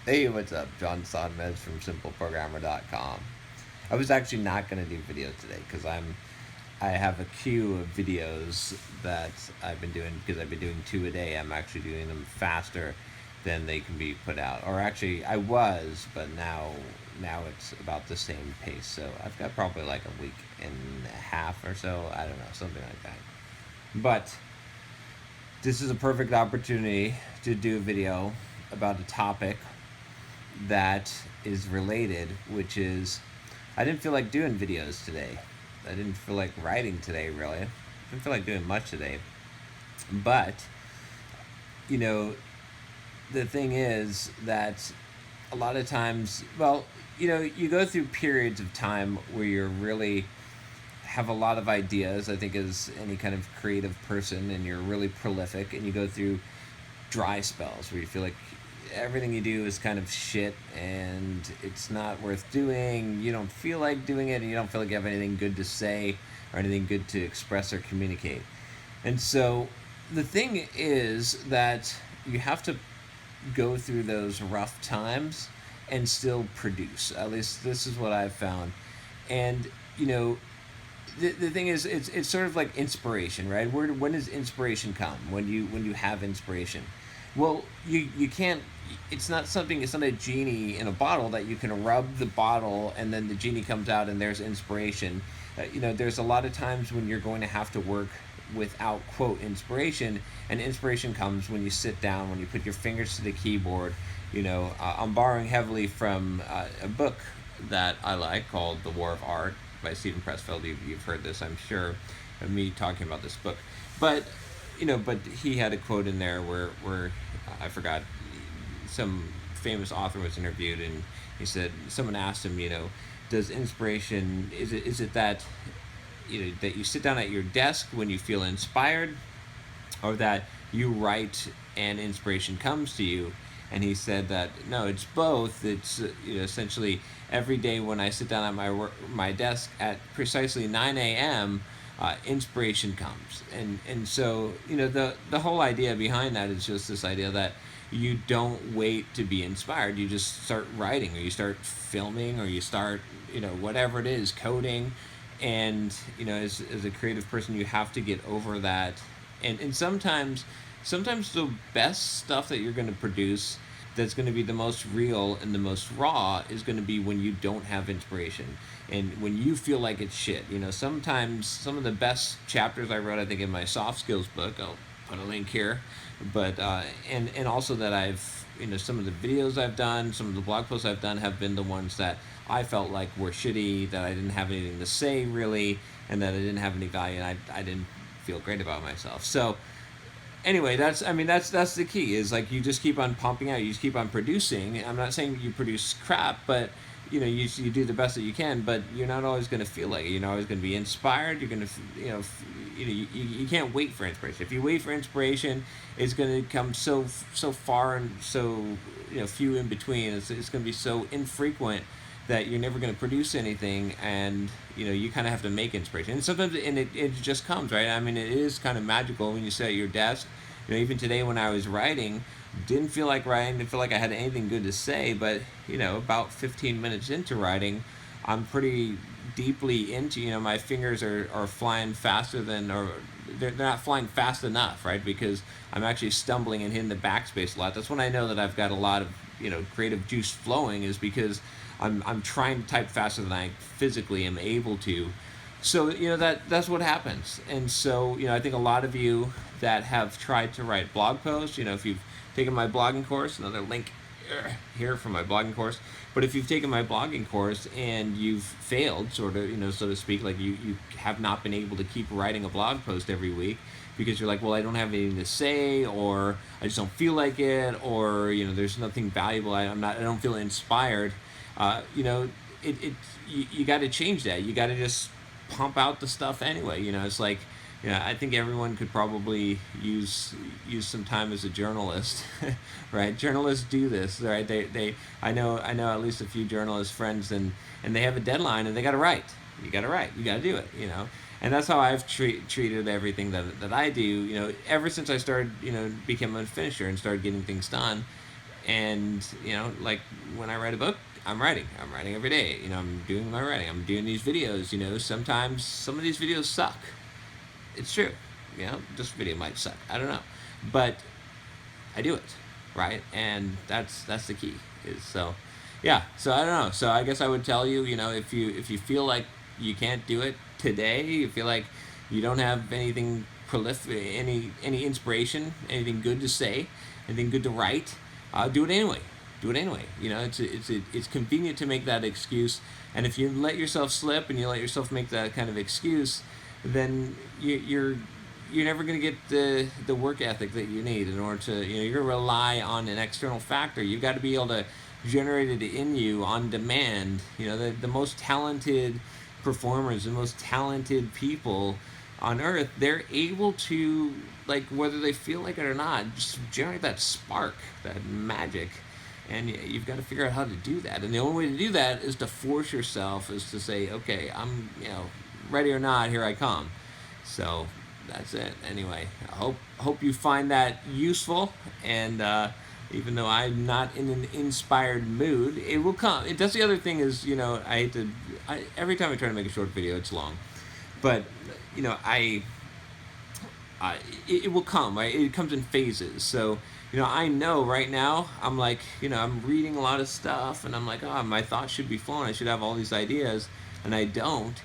Hey, what's up? John Sonmez from SimpleProgrammer.com. I was actually not going to do video today because I have a queue of videos that I've been doing because I've been doing 2 a day. I'm actually doing them faster than they can be put out. Or actually, I was, but now it's about the same pace. So I've got probably like a week and a half or so. I don't know, something like that. But this is a perfect opportunity to do a video about a topic that is related, which is I didn't feel like doing videos today. I didn't feel like writing today, really. I didn't feel like doing much today. But, you know, the thing is that a lot of times, well, you go through periods of time where you're really have a lot of ideas, I think, as any kind of creative person, and you're really prolific, and you go through dry spells where you feel like everything you do is kind of shit and it's not worth doing. You don't feel like doing it, and you don't feel like you have anything good to say or anything good to express or communicate. And so the thing is that you have to go through those rough times and still produce. At least this is what I've found. And, the thing is, it's sort of like inspiration, right? When does inspiration come? When you have inspiration. Well, you can't. It's not something. It's not a genie in a bottle that you can rub the bottle and then the genie comes out and there's inspiration. There's a lot of times when you're going to have to work without quote inspiration, and inspiration comes when you sit down, when you put your fingers to the keyboard. I'm borrowing heavily from a book that I like called The War of Art by Stephen Pressfield. You've heard this, I'm sure, of me talking about this book. But but he had a quote in there where I forgot, some famous author was interviewed, and he said, someone asked him, does inspiration, is it that that you sit down at your desk when you feel inspired, or that you write and inspiration comes to you? And he said that no, it's both. It's essentially every day when I sit down at my desk at precisely 9 a.m., inspiration comes. And so the whole idea behind that is just this idea that you don't wait to be inspired. You just start writing, or you start filming, or you start whatever it is, coding. And as a creative person, you have to get over that. And sometimes the best stuff that you're going to produce, that's going to be the most real and the most raw, is going to be when you don't have inspiration and when you feel like it's shit. Sometimes some of the best chapters I wrote, I think, in my soft skills book, I'll put a link here, but and also that I've some of the videos I've done, some of the blog posts I've done have been the ones that I felt like were shitty, that I didn't have anything to say really, and that I didn't have any value, and I didn't feel great about myself. So anyway, that's the key, is like you just keep on pumping out, you just keep on producing. I'm not saying you produce crap, but you do the best that you can, but you're not always going to feel like it. You're not always going to be inspired. You're going to you can't wait for inspiration. If you wait for inspiration, it's going to come so far and so few in between. It's going to be so infrequent that you're never going to produce anything, and you kind of have to make inspiration. And sometimes it just comes, right? I mean, it is kind of magical when you sit at your desk. Even today when I was writing, didn't feel like writing, didn't feel like I had anything good to say, but about 15 minutes into writing, I'm pretty deeply into, my fingers are flying faster than, or they're not flying fast enough, right? Because I'm actually stumbling and hitting the backspace a lot. That's when I know that I've got a lot of creative juice flowing, is because I'm trying to type faster than I physically am able to. So that's what happens. And so I think a lot of you that have tried to write blog posts, if you've taken my blogging course, another link here for my blogging course. But if you've taken my blogging course and you've failed, sort of, so to speak, like you have not been able to keep writing a blog post every week because you're like, well, I don't have anything to say, or I just don't feel like it, or there's nothing valuable. I don't feel inspired. You got to change that. You got to just pump out the stuff anyway. It's like, I think everyone could probably use some time as a journalist, right? Journalists do this, right? I know at least a few journalist friends, and they have a deadline, and they got to write. You got to write. You got to do it. And that's how I've treated everything that I do. Ever since I started, became a finisher and started getting things done. And like when I write a book, I'm writing. I'm writing every day. I'm doing my writing. I'm doing these videos. Sometimes some of these videos suck. It's true. This video might suck. I don't know, but I do it, right? And that's the key. Is so, yeah. So I don't know. So I guess I would tell you, if you feel like you can't do it today, you feel like you don't have anything prolific, any inspiration, anything good to say, anything good to write, do it anyway. Do it anyway. It's convenient to make that excuse, and if you let yourself slip and you let yourself make that kind of excuse, then you're never going to get the work ethic that you need in order to, you're going to rely on an external factor. You've got to be able to generate it in you on demand. The most talented performers, the most talented people on earth, they're able to, like, whether they feel like it or not, just generate that spark, that magic. And you've got to figure out how to do that. And the only way to do that is to force yourself, is to say, okay, I'm, ready or not, here I come. So that's it. Anyway, I hope you find that useful. And even though I'm not in an inspired mood, it will come. That's the other thing is, every time I try to make a short video, it's long. But, it will come, right? It comes in phases. So, I know right now, I'm like, I'm reading a lot of stuff, and I'm like, oh, my thoughts should be flowing. I should have all these ideas, and I don't.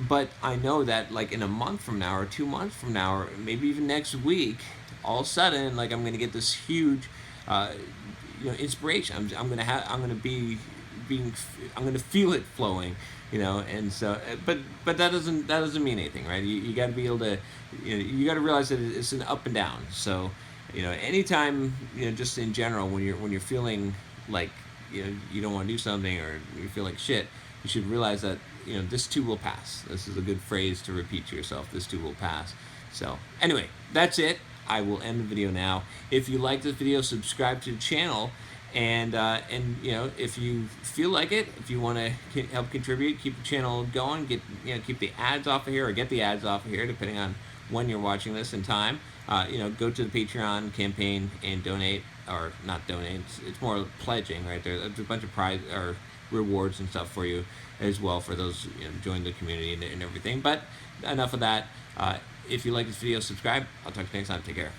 But I know that, like, in a month from now, or 2 months from now, or maybe even next week, all of a sudden, like, I'm going to get this huge, inspiration. I'm going to have, I'm going to be I'm going to feel it flowing, and so, but that doesn't mean anything, right? You got to be able to, you got to realize that it's an up and down. So, anytime, just in general, when you're feeling like, you don't want to do something, or you feel like shit, you should realize that, this too will pass. This is a good phrase to repeat to yourself. This too will pass. So anyway, that's it. I will end the video now. If you like this video, subscribe to the channel. And if you feel like it, if you want to help contribute, keep the channel going, keep the ads off of here, or get the ads off of here, depending on when you're watching this and time. Go to the Patreon campaign and donate, or not donate. It's more pledging, right? There's a bunch of prize or rewards and stuff for you as well, for those join the community and everything. But enough of that. If you like this video, subscribe. I'll talk to you next time. Take care.